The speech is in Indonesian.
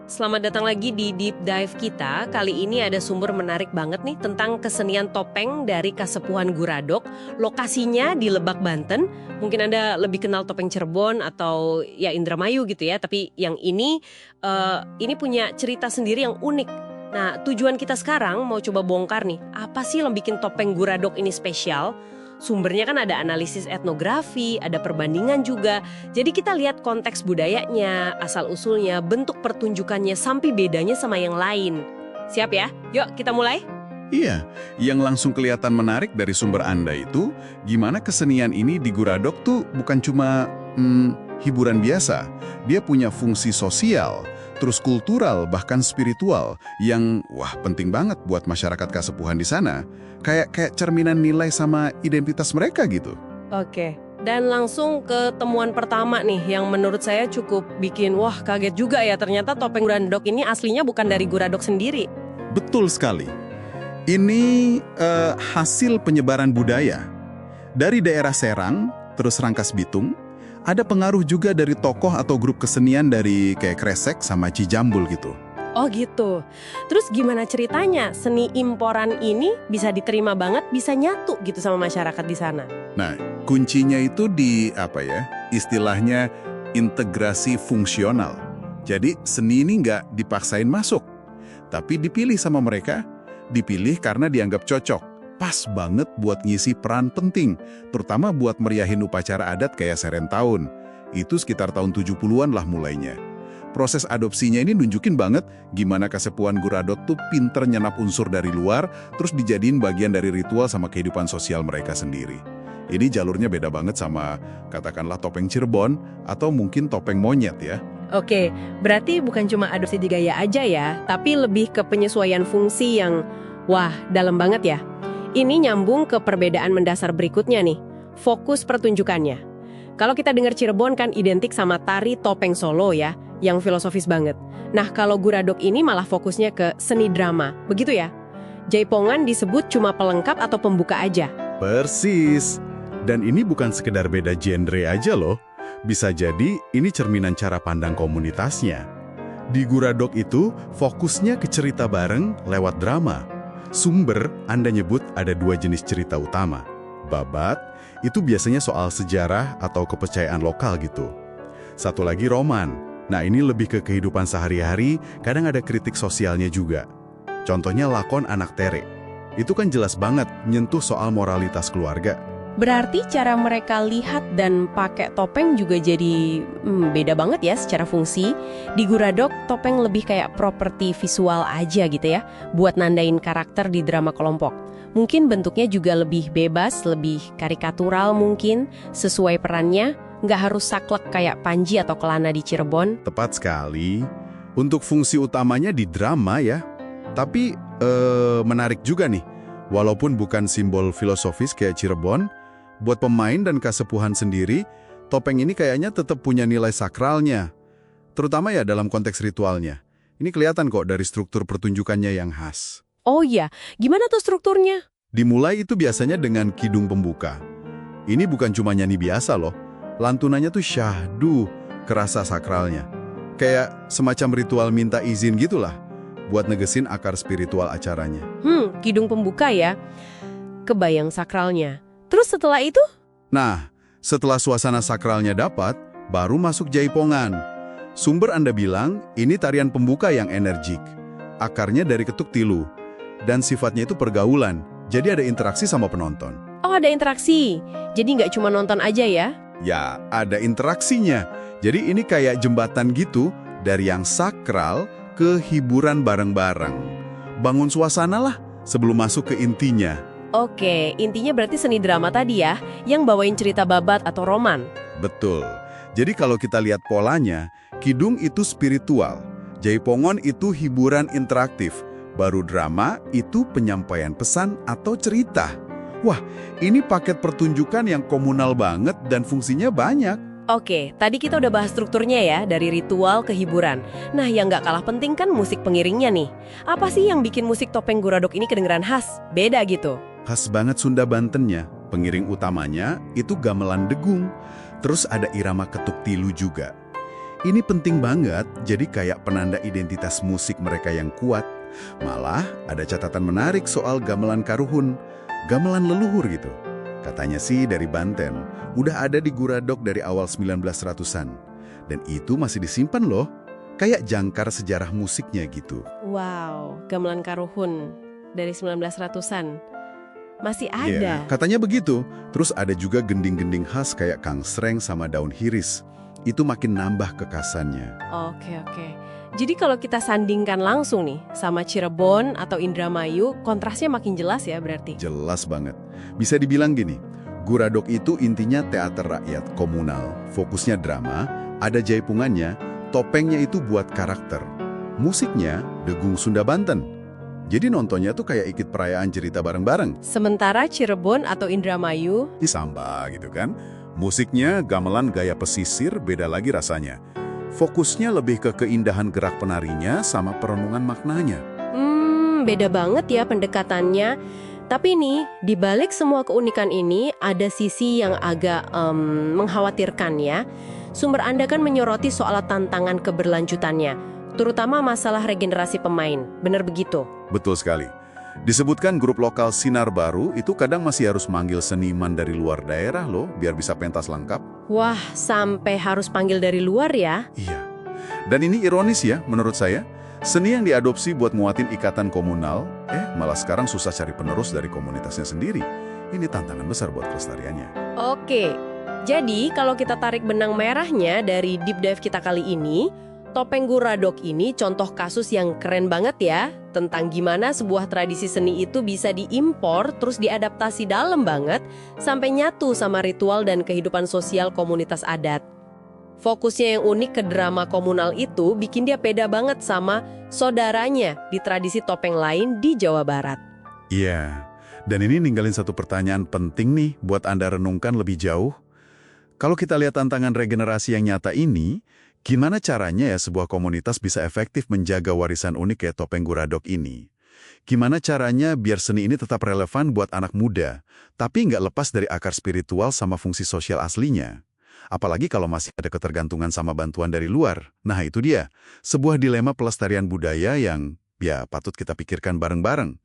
Selamat datang lagi di Deep Dive kita. Kali ini ada sumber menarik banget nih tentang kesenian topeng dari Kasepuhan Guradok. Lokasinya di Lebak, Banten. Mungkin Anda lebih kenal topeng Cirebon atau ya Indramayu gitu ya. Tapi yang ini punya cerita sendiri yang unik. Nah, tujuan kita sekarang mau coba bongkar nih, apa sih yang bikin topeng Guradok ini spesial? Sumbernya kan ada analisis etnografi, ada perbandingan juga. Jadi kita lihat konteks budayanya, asal-usulnya, bentuk pertunjukannya, sampai bedanya sama yang lain. Siap ya? Yuk kita mulai. Iya, yang langsung kelihatan menarik dari sumber Anda itu, gimana kesenian ini di Guradok tuh bukan cuma hiburan biasa. Dia punya fungsi sosial, terus kultural, bahkan spiritual, yang penting banget buat masyarakat Kasepuhan di sana. Kayak cerminan nilai sama identitas mereka gitu. Oke, dan langsung ke temuan pertama nih, yang menurut saya cukup bikin kaget juga ya. Ternyata topeng Guradok ini aslinya bukan dari Guradok sendiri. Betul sekali. Ini hasil penyebaran budaya. Dari daerah Serang, terus Rangkas Bitung, ada pengaruh juga dari tokoh atau grup kesenian dari kayak Kresek sama Cijambul gitu. Oh gitu. Terus gimana ceritanya seni imporan ini bisa diterima banget, bisa nyatu gitu sama masyarakat di sana? Nah, kuncinya itu di istilahnya integrasi fungsional. Jadi seni ini nggak dipaksain masuk, tapi dipilih sama mereka, dipilih karena dianggap cocok. Pas banget buat ngisi peran penting, terutama buat meriahin upacara adat kayak Serentahun. Itu sekitar tahun 70-an lah mulainya. Proses adopsinya ini nunjukin banget gimana Kasepuhan Guradok tuh pinter nyenap unsur dari luar, terus dijadiin bagian dari ritual sama kehidupan sosial mereka sendiri. Ini jalurnya beda banget sama katakanlah topeng Cirebon atau mungkin topeng monyet ya. Oke, berarti bukan cuma adopsi di gaya aja ya, tapi lebih ke penyesuaian fungsi yang dalam banget ya. Ini nyambung ke perbedaan mendasar berikutnya nih, fokus pertunjukannya. Kalau kita dengar Cirebon kan identik sama tari topeng Solo ya, yang filosofis banget. Nah, kalau Guradok ini malah fokusnya ke seni drama, begitu ya? Jaipongan disebut cuma pelengkap atau pembuka aja. Persis. Dan ini bukan sekedar beda genre aja loh. Bisa jadi ini cerminan cara pandang komunitasnya. Di Guradok itu fokusnya ke cerita bareng lewat drama. Sumber Anda nyebut ada dua jenis cerita utama. Babat, itu biasanya soal sejarah atau kepercayaan lokal gitu. Satu lagi roman. Nah ini lebih ke kehidupan sehari-hari, kadang ada kritik sosialnya juga. Contohnya lakon Anak Tere. Itu kan jelas banget nyentuh soal moralitas keluarga. Berarti cara mereka lihat dan pakai topeng juga jadi beda banget ya secara fungsi. Di Guradok, topeng lebih kayak properti visual aja gitu ya, buat nandain karakter di drama kelompok. Mungkin bentuknya juga lebih bebas, lebih karikatural mungkin, sesuai perannya. Nggak harus saklek kayak Panji atau Kelana di Cirebon. Tepat sekali. Untuk fungsi utamanya di drama ya. Tapi menarik juga nih. Walaupun bukan simbol filosofis kayak Cirebon, buat pemain dan Kasepuhan sendiri, topeng ini kayaknya tetap punya nilai sakralnya. Terutama ya dalam konteks ritualnya. Ini kelihatan kok dari struktur pertunjukannya yang khas. Oh iya, gimana tuh strukturnya? Dimulai itu biasanya dengan kidung pembuka. Ini bukan cuma nyanyi biasa loh. Lantunannya tuh syahdu, kerasa sakralnya. Kayak semacam ritual minta izin gitulah, buat negesin akar spiritual acaranya. Kidung pembuka ya. Kebayang sakralnya. Terus setelah itu? Nah, setelah suasana sakralnya dapat, baru masuk jaipongan. Sumber Anda bilang, ini tarian pembuka yang energik. Akarnya dari ketuk tilu. Dan sifatnya itu pergaulan, jadi ada interaksi sama penonton. Oh, ada interaksi. Jadi nggak cuma nonton aja ya? Ya, ada interaksinya. Jadi ini kayak jembatan gitu, dari yang sakral ke hiburan bareng-bareng. Bangun suasana lah sebelum masuk ke intinya. Oke, intinya berarti seni drama tadi ya, yang bawain cerita babat atau roman. Betul. Jadi kalau kita lihat polanya, kidung itu spiritual, jaipongan itu hiburan interaktif, baru drama itu penyampaian pesan atau cerita. Wah, ini paket pertunjukan yang komunal banget dan fungsinya banyak. Oke, tadi kita udah bahas strukturnya ya, dari ritual ke hiburan. Nah, yang nggak kalah penting kan musik pengiringnya nih. Apa sih yang bikin musik topeng Guradok ini kedengeran khas? Beda gitu. Khas banget Sunda Bantennya. Pengiring utamanya itu gamelan degung. Terus ada irama ketuk tilu juga. Ini penting banget, jadi kayak penanda identitas musik mereka yang kuat. Malah ada catatan menarik soal gamelan karuhun, gamelan leluhur gitu. Katanya sih dari Banten, udah ada di Guradok dari awal 1900-an. Dan itu masih disimpan loh, kayak jangkar sejarah musiknya gitu. Wow, gamelan karuhun dari 1900-an. Masih Iya, ada. katanya begitu. Terus ada juga gending-gending khas kayak kangsreng sama daun hiris. Itu makin nambah kekasannya. Oke. Jadi kalau kita sandingkan langsung nih sama Cirebon atau Indramayu, kontrasnya makin jelas ya berarti. Jelas banget. Bisa dibilang gini, Guradok itu intinya teater rakyat komunal, fokusnya drama, ada jaipungannya, topengnya itu buat karakter. Musiknya Degung Sunda Banten. Jadi nontonnya tuh kayak ikut perayaan cerita bareng-bareng. Sementara Cirebon atau Indramayu, Disamba gitu kan. Musiknya gamelan gaya pesisir, beda lagi rasanya. Fokusnya lebih ke keindahan gerak penarinya sama perenungan maknanya. beda banget ya pendekatannya. Tapi nih, di balik semua keunikan ini, ada sisi yang agak mengkhawatirkan ya. Sumber Anda kan menyoroti soal tantangan keberlanjutannya, terutama masalah regenerasi pemain. Benar begitu? Betul sekali. Disebutkan grup lokal Sinar Baru itu kadang masih harus manggil seniman dari luar daerah loh, biar bisa pentas lengkap. Wah, sampai harus panggil dari luar ya? Iya. Dan ini ironis ya, menurut saya. Seni yang diadopsi buat nguatin ikatan komunal, malah sekarang susah cari penerus dari komunitasnya sendiri. Ini tantangan besar buat kelestariannya. Oke, jadi kalau kita tarik benang merahnya dari deep dive kita kali ini, Topeng Guradok ini contoh kasus yang keren banget ya, tentang gimana sebuah tradisi seni itu bisa diimpor terus diadaptasi dalam banget sampai nyatu sama ritual dan kehidupan sosial komunitas adat. Fokusnya yang unik ke drama komunal itu bikin dia beda banget sama saudaranya di tradisi topeng lain di Jawa Barat. Iya, dan ini ninggalin satu pertanyaan penting nih buat Anda renungkan lebih jauh. Kalau kita lihat tantangan regenerasi yang nyata ini, gimana caranya ya sebuah komunitas bisa efektif menjaga warisan unik kayak Topeng Guradok ini? Gimana caranya biar seni ini tetap relevan buat anak muda, tapi nggak lepas dari akar spiritual sama fungsi sosial aslinya? Apalagi kalau masih ada ketergantungan sama bantuan dari luar. Nah itu dia, sebuah dilema pelestarian budaya yang ya patut kita pikirkan bareng-bareng.